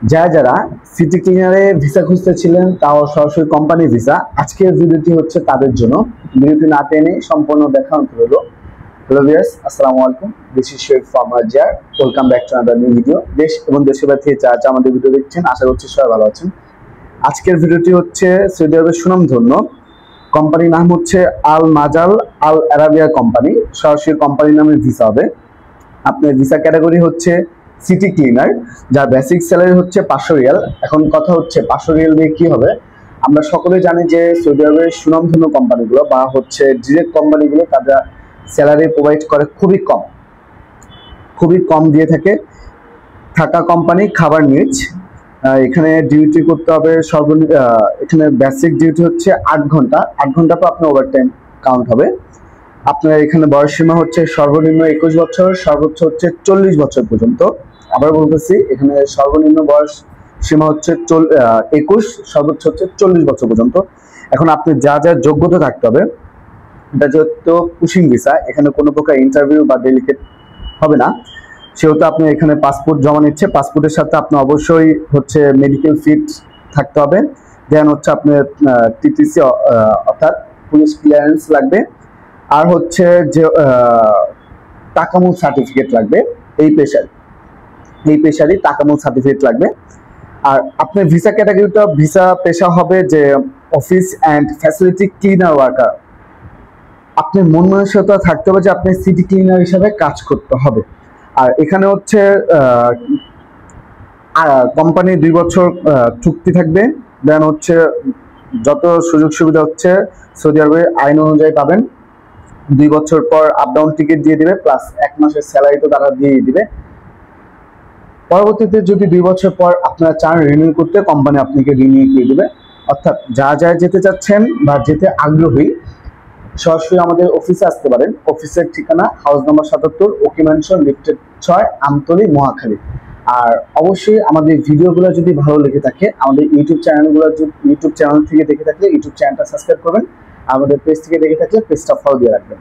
যারা city ক্লিনারে visa খুঁজতেছিলেন, তাও সরাসরি কোম্পানি ভিসা, আজকের ভিডিওটি হচ্ছে তাদের জন্য। ভিডিওটি না টেনে সম্পূর্ণ দেখা অনুরোধ হলো। হ্যালো ভিউয়ার্স, আসসালামু আলাইকুম। This is Sheikh from Rajiyar. Welcome back to another new video. দেশ এবং দেশের বাইরে থেকে যারা আমাদের ভিডিও দেখছেন, আশা করছি সবাই ভালো আছেন। আজকের ভিডিওটি হচ্ছে সৌদি আরবের সুনামধন্য কোম্পানির নাম হচ্ছে আল মাজাল আল আরাবিয়া কোম্পানি। সরাসরি কোম্পানির নামে ভিসা হবে। আপনার ভিসা ক্যাটাগরি হচ্ছে সিটি ক্লিনার, যার বেসিক স্যালারি হচ্ছে 500 রিয়াল। এখন কথা হচ্ছে 500 রিয়াল দিয়ে কি হবে। আমরা সকলে জানি যে সৌদি আরবের সুনামধন্য কোম্পানিগুলো বা হচ্ছে ডিরেক্ট কোম্পানিগুলো তারা স্যালারি প্রোভাইড করে খুবই কম দিয়ে থাকে। থাকা কোম্পানি, খাবার নিচ, এখানে ডিউটি করতে হবে এখানে বেসিক ডিউটি হচ্ছে 8 ঘন্টা পর আপনার ওভারটাইম কাউন্ট হবে। আপনার এখানে বয়স সীমা হচ্ছে সর্বনিম্ন 21 বছর, সর্বোচ্চ হচ্ছে 40 বছর পর্যন্ত। আবার বলতেছি, এখানে সর্বনিম্ন বয়স সীমা হচ্ছে 21, সর্বোচ্চ হচ্ছে 40 বছর পর্যন্ত। এখন আপনি যা যোগ্যতা থাকতে হবে, এটা যেহেতু পুশিং ভিসা, এখানে কোনো প্রকার ইন্টারভিউ বা ডেলিগেট হবে না, সেহেতু আপনি এখানে পাসপোর্ট জমা নিচ্ছে। পাসপোর্টের সাথে আপনার অবশ্যই হচ্ছে মেডিকেল ফিট থাকতে হবে। দেন হচ্ছে আপনার টিটিসি অর্থাৎ পুলিশ ক্লিয়ারেন্স লাগবে। আর হচ্ছে যে টাকামুল সার্টিফিকেট লাগবে। এই পেশারই টাকামুল সার্টিফিকেট লাগবে। আর আপনার ভিসা ক্যাটাগরিটা ভিসা পেশা হবে যে office and facility cleaner worker. আপনার মন মানসিকতা থাকতে হবে যে আপনি সিটি ক্লিনার হিসাবে কাজ করতে হবে। আর এখানে হচ্ছে কোম্পানি 2 বছর চুক্তি থাকবে। দেন হচ্ছে যত সুযোগ সুবিধা হচ্ছে সৌদি আরবের আইন অনুযায়ী পাবেন। 2 বছর পর আপ ডাউন টিকিট দিয়ে দিবে, প্লাস 1 মাসের স্যালারি তো তারা দিয়ে দিবে। পরবর্তীতে যদি 2 বছর পর আপনারা চান রিনিউ করতে, কোম্পানি আপনাকে রিনিউ করে দেবে। অর্থাৎ যা যেতে চাচ্ছেন বা যেতে আগ্রহী, সরাসরি আমাদের অফিসে আসতে পারেন। অফিসের ঠিকানা হাউস নাম্বার 77, ওকি ম্যানশন, লিফটেড 6, আমতলী, মহাখালী। আর অবশ্যই আমাদের ভিডিওগুলো যদি ভালো লেগে থাকে, আমাদের ইউটিউব চ্যানেল থেকে দেখে থাকলে ইউটিউব চ্যানেলটা সাবস্ক্রাইব করবেন। আমাদের পেজ থেকে দেখে থাকলে পেজটা ফলো দিয়ে রাখবেন।